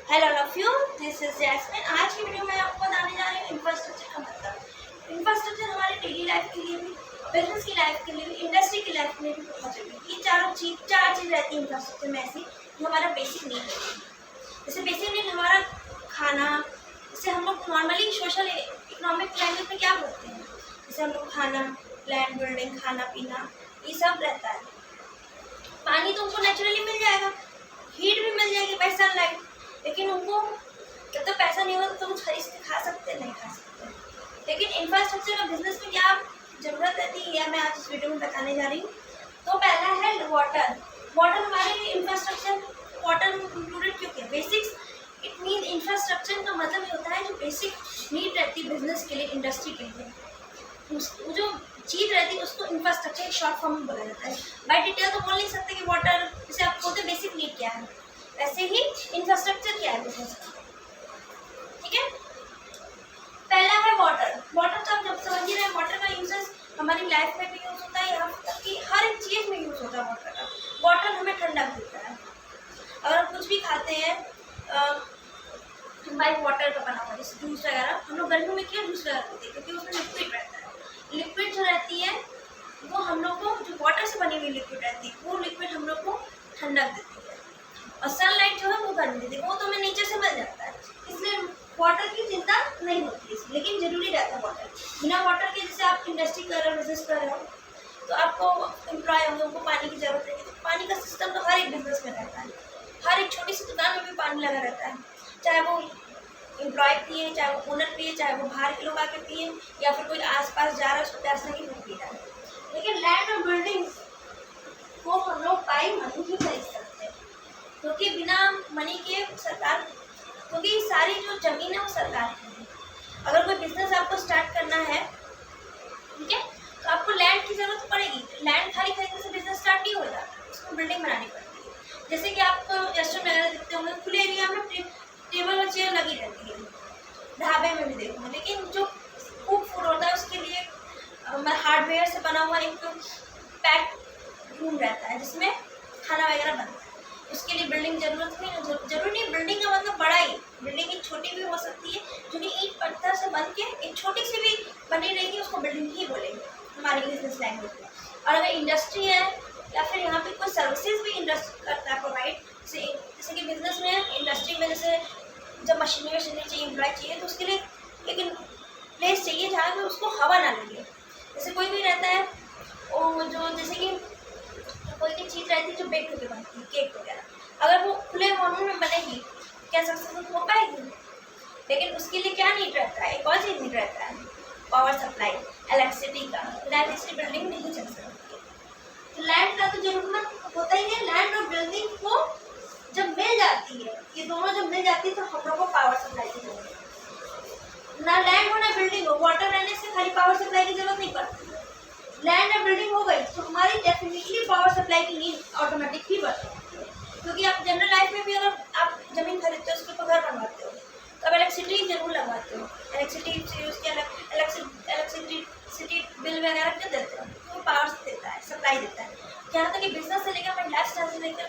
Hello all of you, this is Jasmine. आज की video में आपको बताने जा रही हूँ इंफ्रास्ट्रक्चर का मतलब। इंफ्रास्ट्रक्चर हमारे डेली लाइफ के लिए भी, बिजनेस की लाइफ के लिए भी, इंडस्ट्री की लाइफ के लिए भी बहुत जरूरी है। ये चार चीज़ रहती है इंफ्रास्ट्रक्चर में ऐसी जो हमारा बेसिक नीड है। जैसे बेसिक नीड हमारा खाना, जैसे हम लोग नॉर्मली सोशल इकोनॉमिक लैंग्वेज में क्या बोलते हैं, जैसे हम लोग खाना, लैंड, बिल्डिंग, खाना पीना, ये सब रहता है। पानी तो उनको नेचुरली मिल जाएगा, हीट भी मिल जाएगी बाय सनलाइट, लेकिन उनको जब तक पैसा नहीं होगा तो कुछ खरीद के खा सकते नहीं खा सकते। लेकिन इंफ्रास्ट्रक्चर का बिजनेस में क्या जरूरत रहती है, यह मैं आज इस वीडियो में बताने जा रही हूँ। तो पहला है वाटर। वाटर हमारे इंफ्रास्ट्रक्चर, वाटर इंक्लूडेड क्यों किया? बेसिक्स इट मीन इंफ्रास्ट्रक्चर का मतलब ये होता है जो बेसिक नीड रहती है बिजनेस के लिए, इंडस्ट्री के लिए। वो जो चीज़ रहती है उसको इंफ्रास्ट्रक्चर एक शॉर्ट फॉर्म में बोला जाता है। बाय डिटेल तो बोल नहीं सकते कि वाटर, जैसे आप बोलते बेसिक नीड क्या है, वैसे ही इंफ्रास्ट्रक्चर क्या है बिजनेस का। ठीक है, पहला है वाटर। वाटर तो आप जब समझ रहे हैं, वाटर का यूजेस हमारी लाइफ में भी यूज होता है, यहाँ तक कि हर एक चीज़ में यूज होता है वाटर का। वाटर हमें ठंडा देता है। अगर हम कुछ भी खाते हैं बाई वाटर का बना हुआ, जैसे जूस वगैरह, हम लोग गर्मियों में क्यों जूस वगैरह पीते हैं? क्योंकि उसमें लिक्विड रहता है। लिक्विड जो रहती है वो हम लोग को, जो वाटर से बनी हुई लिक्विड रहती है, वो लिक्विड हम लोग को ठंडक देती है। और सनलाइट जो है वो गर्मी देती है, वो तो हमें नीचे से मिल जाता है, इसलिए वाटर की चिंता नहीं होती है। लेकिन जरूरी रहता है वाटर। बिना वाटर के, जैसे आप इंडस्ट्री कर रहे हो, बिजनेस कर रहे हो, तो आपको एम्प्लॉय होंगे, उनको पानी की जरूरत रहेगी। तो पानी का सिस्टम तो हर एक बिजनेस में रहता है। हर एक छोटी सी दुकान में भी पानी लगा रहता है, चाहे वो एम्प्लॉय पिए, चाहे वो ओनर पिए, चाहे वो बाहर के लोग आके पिए, या फिर कोई आसपास जा रहा है उसको प्यास लगी वो पी रहा है। लेकिन लैंड और बिल्डिंग्स को हम लोग बाई मनी ही खरीद सकते हैं, क्योंकि बिना मनी के सरकार, क्योंकि सारी जो ज़मीन है वो सरकार की है। अगर कोई बिजनेस आपको स्टार्ट करना है, ठीक है, तो आपको लैंड की ज़रूरत पड़ेगी। लैंड खाली खरीदने से बिजनेस स्टार्ट नहीं हो जाता, उसको बिल्डिंग बनानी पड़ती है। जैसे कि आप रेस्टोरेंट वगैरह देखते होंगे, खुले एरिया में टेबल और चेयर लगी रहती है, ढाबे में भी देखोगे। लेकिन जो कुक फूड होता है उसके लिए हार्डवेयर से बना हुआ एक पैक रूम रहता है जिसमें खाना वगैरह बनता है। उसके लिए बिल्डिंग जरूरी नहीं। बिल्डिंग का मतलब बड़ा ही, बिल्डिंग एक छोटी भी हो सकती है, जो कि ईंट पत्थर से बन के एक छोटी सी भी बनी रहेगी, उसको बिल्डिंग ही बोलेंगे हमारी बिजनेस लैंग्वेज में। और अगर इंडस्ट्री है या फिर यहाँ पे कोई सर्विसेज भी इंडस्ट्री करता है प्रोवाइड, जैसे कि बिजनेस में, इंडस्ट्री में, जैसे जब मशीनरी चाहिए, एम्प्लॉय चाहिए, तो उसके लिए एक प्लेस चाहिए जहाँ पे उसको हवा ना लगे। जैसे कोई भी रहता है वो, जो जैसे कि कोई भी चीज़ रहती है जो बेक होकर बनती है, केक वगैरह, अगर वो खुले माहौल में बनेगी क्या सक्सेसफुल हो पाएगी? लेकिन उसके लिए क्या नीड रहता है, एक और चीज़ नीड रहता है, पावर सप्लाई, इलेक्ट्रिसिटी का। इलेक्ट्रिसिटी बिल्डिंग नहीं चल सकती। तो लैंड का तो जरूरत होता ही है। लैंड और बिल्डिंग को जब मिल जाती है, ये दोनों जब मिल जाती है, तो हम लोग को पावर सप्लाई की जरूरत है। ना लैंड हो ना बिल्डिंग हो, वाटर रहने से खाली पावर सप्लाई की जरूरत नहीं पड़ती। लैंड और बिल्डिंग हो गई तो हमारी डेफिनेटली पावर सप्लाई की नीड ऑटोमेटिक ही बढ़ जाती है। क्योंकि आप जनरल लाइफ में भी अगर आप जमीन खरीदते हो, उसके ऊपर घर बनवाते हो, तो आप इलेक्ट्रिसिटी जरूर लगवाते हो। इलेक्ट्रिसिटी से उसके इलेक्ट्रिसिटी बिल वगैरह क्यों देते हो? तो पावर देता है, सप्लाई देता है। यहाँ तक कि बिजनेस से लेकर अपने लाइफ स्टाइल से लेकर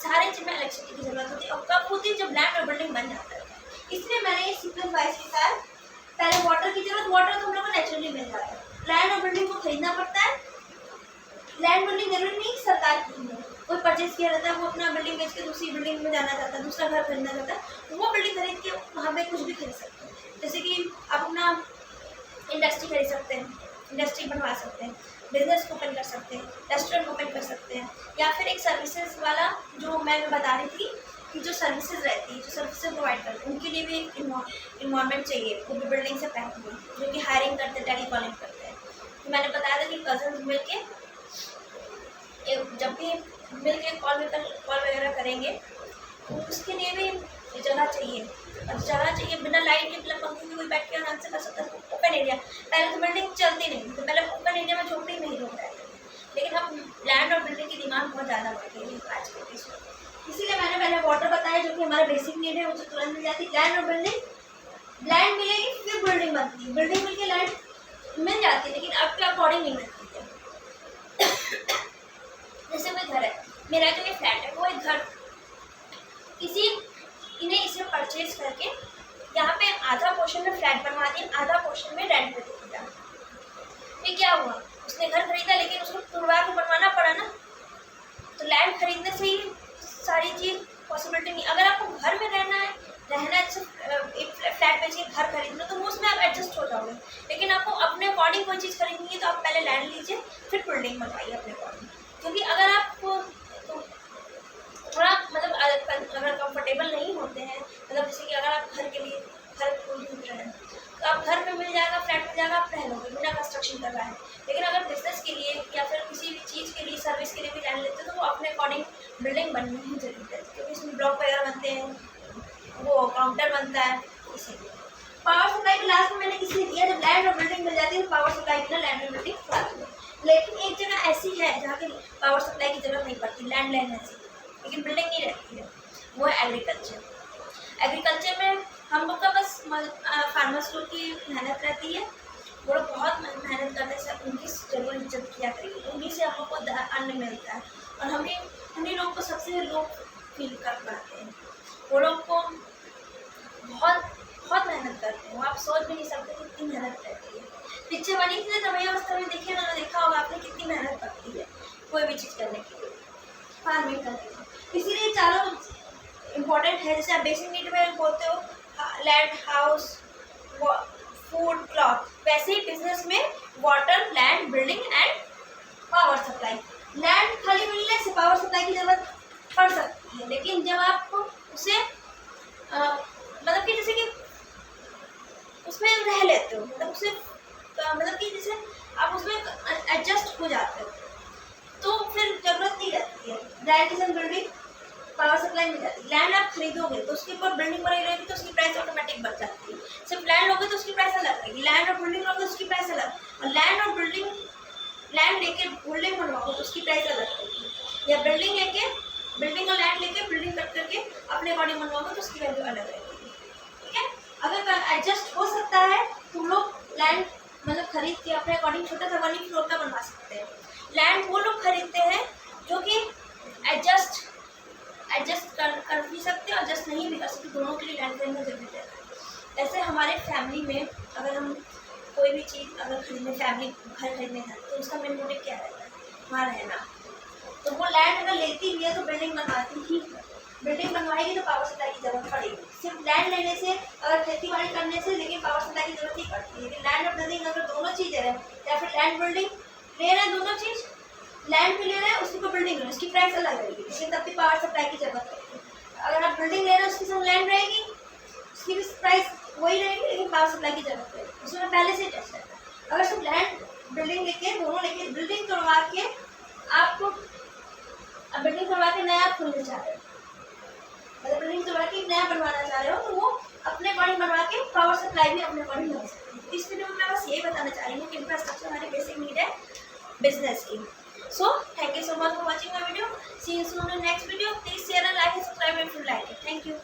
सारी चीज़ में इलेक्ट्रिसिटी की जरूरत होती है। और कब होती है? जब लैंड और बिल्डिंग बन जाता है। इसलिए मैंने इस सीक्वेंस वाइज के साथ, पहले वाटर की जरूरत, वाटर तो हम लोग को नेचुरली मिल जाता है। लैंड और बिल्डिंग को खरीदना पड़ता है। लैंड बिल्डिंग जरूरी नहीं सरकार की है, कोई परचेज किया रहता है, वो अपना बिल्डिंग बेच के दूसरी बिल्डिंग में जाना चाहता है, दूसरा घर खरीदना चाहता है, तो वो बिल्डिंग खरीद के वहाँ पे कुछ भी खरीद सकते हैं। जैसे कि आप अपना इंडस्ट्री खरीद सकते हैं, इंडस्ट्री बनवा सकते हैं, बिजनेस ओपन कर सकते हैं, रेस्टोरेंट ओपन कर सकते हैं, या फिर एक सर्विसेज वाला, जो मैं बता रही थी कि जो सर्विसेज रहती है, जो सर्विसेज प्रोवाइड करते हैं, उनके लिए भी एक इन्वायरमेंट चाहिए, वो भी बिल्डिंग से पैक हुए, जो कि हायरिंग करते हैं, टेलीकॉलिंग करते हैं। तो मैंने बताया था कि कजन मिल के जब भी मिल के कॉल वगैरह करेंगे, तो उसके लिए भी जगह चाहिए। और जगह चाहिए, बिना लाइट के, बिना पंखे के कोई बैठ के आराम से कर सकता है। ओपन एरिया, पहले तो बिल्डिंग चलती नहीं, तो पहले ओपन एरिया में झोपड़ी में ही लोग रहते थे। लेकिन अब लैंड और बिल्डिंग की डिमांड बहुत ज़्यादा बढ़ गई है आज के इसमें। इसीलिए मैंने पहले वाटर बताया, जो कि हमारा बेसिक नीड है, वो तुरंत मिल जाती है। लैंड और बिल्डिंग, लैंड मिलेगी फिर बिल्डिंग बनती है, बिल्डिंग मिल के लैंड मिल जाती है, लेकिन अब के अकॉर्डिंग नहीं मिलती है। जैसे कोई घर है, मेरा जो ये फ्लैट है, वो एक घर, किसी इन्हें इसे परचेज करके यहाँ पे आधा पोर्शन में फ्लैट बनवा दिया, आधा पोर्शन में रेंट पे दे दिया। फिर क्या हुआ, उसने घर खरीदा लेकिन उसको तुड़वा के बनवाना पड़ा ना। तो लैंड खरीदने से ही सारी चीज़ पॉसिबिलिटी नहीं। अगर आपको घर में रहना है जैसे एक फ्लैट बेच के घर खरीदना, तो वो उसमें आप एडजस्ट हो जाओगे। लेकिन आपको अपने अकॉर्डिंग कोई चीज़ खरीदनी है तो आप पहले लैंड लीजिए, फिर बिल्डिंग बनवाइए अपने अकॉर्डिंग। क्योंकि अगर आप थोड़ा मतलब अगर कंफर्टेबल नहीं होते हैं, मतलब जैसे कि अगर आप घर के लिए घर ढूंढ रहे हैं तो आप घर में मिल जाएगा, फ्लैट मिल जाएगा, आप रह लोगे बिना कंस्ट्रक्शन कर रहा है। लेकिन अगर बिजनेस के लिए या फिर किसी भी चीज़ के लिए, सर्विस के लिए भी लैंड लेते हैं तो वो अपने अकॉर्डिंग बिल्डिंग बननी ही जरूरी है, क्योंकि इसमें ब्लॉक वगैरह बनते हैं, वो काउंटर बनता है। इसीलिए पावर सप्लाई के लास्ट में मैंने इसलिए दिया, जब लैंड और बिल्डिंग मिल जाती है तो पावर सप्लाई की ना लैंड और बिल्डिंग साथ में। लेकिन एक जगह ऐसी है जहाँ की पावर सप्लाई की जरूरत नहीं पड़ती, लैंड ऐसी लेकिन बिल्डिंग नहीं रहती है, वो है एग्रीकल्चर। एग्रीकल्चर में हम लोग का बस फार्मर्स लोग की मेहनत रहती है, वो लोग बहुत मेहनत करने से उनकी जरूर इज्जत किया करेगी, उन्हीं से हम लोग को अन्न मिलता है और उन्हीं लोग को सबसे लोग फील कर पाते हैं। वो लोग को बहुत बहुत मेहनत करते हैं, वो आप सोच भी नहीं सकते कितनी मेहनत रहती है। पिक्चर बनी थी ना रमैया अवस्था में, देखिए ना, देखा होगा आपने कितनी मेहनत पड़ती है कोई भी चीज़ करने के लिए, फार्मिंग करने के लिए। इसीलिए चारों इम्पोर्टेंट है। जैसे आप बेसिक नीड में बोलते हो लैंड, हाउस, फूड, क्लॉथ, वैसे ही बिजनेस में water, land, building and power supply. Land खाली मिलने से पावर सप्लाई की जरूरत पड़ सकती है, लेकिन जब आप उसे मतलब कि जैसे कि उसमें रह लेते हो, मतलब उसे मतलब कि जैसे आप उसमें एडजस्ट हो जाते हो तो फिर जरूरत नहीं रहती है। लैंड बिल्डिंग पावर सप्लाई मिल जाती है। लैंड आप खरीदोगे तो उसके ऊपर बिल्डिंग बनी रहेगी तो उसकी प्राइस ऑटोमेटिक बढ़ जाती है। सिर्फ लैंड लोगे तो उसकी प्राइस अलग रहेगी, लैंड और बिल्डिंग लोगे तो उसकी प्राइस अलग, और लैंड और बिल्डिंग, लैंड लेके बिल्डिंग बनवाओगे तो उसकी प्राइस अलग रहेगी, या बिल्डिंग लेके बिल्डिंग और लैंड लेके बिल्डिंग कट करके अपने अकॉर्डिंग बनवाओगे तो उसकी वैल्यू अलग रहेगी। ठीक है, अगर एडजस्ट हो सकता है तो लोग लैंड मतलब खरीद के अपने अकॉर्डिंग छोटा सा 1 फ्लोर का बनवा सकते हैं। लैंड वो लोग खरीदते हैं जो कि एडजस्ट कर भी सकते हैं और एडजस्ट नहीं भी कर सकते, दोनों के लिए लैंड खरीदना जरूरी है। ऐसे हमारे फैमिली में अगर हम कोई भी चीज़ अगर खरीदने, फैमिली घर खरीदने जाते तो उसका मेन मोटिव क्या रहता है, वहाँ रहना। तो वो लैंड अगर लेती भी है तो बिल्डिंग बनवाती ही है, बिल्डिंग बनवाएगी तो पावर सप्लाई की जरूरत पड़ेगी। सिर्फ लैंड लेने से अगर खेती बाड़ी करने से लेकिन पावर सप्लाई की जरूरत नहीं पड़ती। लेकिन लैंड और बिल्डिंग अगर दोनों चीज़ें हैं, या फिर लैंड बिल्डिंग ले रहे हैं, दोनों चीज़ लैंड भी ले रहे हैं उसके ऊपर बिल्डिंग है, उसकी प्राइस अलग रहेगी, लेकिन तब भी पावर सप्लाई की जरूरत पड़ेगी। अगर आप बिल्डिंग ले रहे हैं उसके संग लैंड रहेगी, उसकी भी प्राइस वही रहेगी, लेकिन पावर सप्लाई की जरूरत पड़ेगी, उसमें पहले से टेस्ट रहता है। अगर सिर्फ लैंड बिल्डिंग लेके दोनों लेके बिल्डिंग तोड़वा के आपको बिल्डिंग तोड़वा के नया खोलना चाह रहे हो, मतलब बिल्डिंग तोड़वा के नया बनवाना चाह रहे हो, तो वो अपने अकॉर्डिंग बनवा के पावर सप्लाई भी अपने अकॉर्डिंग बना सकते हैं। इस वीडियो में मैं बस यही बताना चाह रही हूँ कि इंफ्रास्ट्रक्चर हमारी बेसिक नीड है बिजनेस की। So, thank you so much for watching my video. See you soon in the next video. Please share and like and subscribe if you like it. Thank you.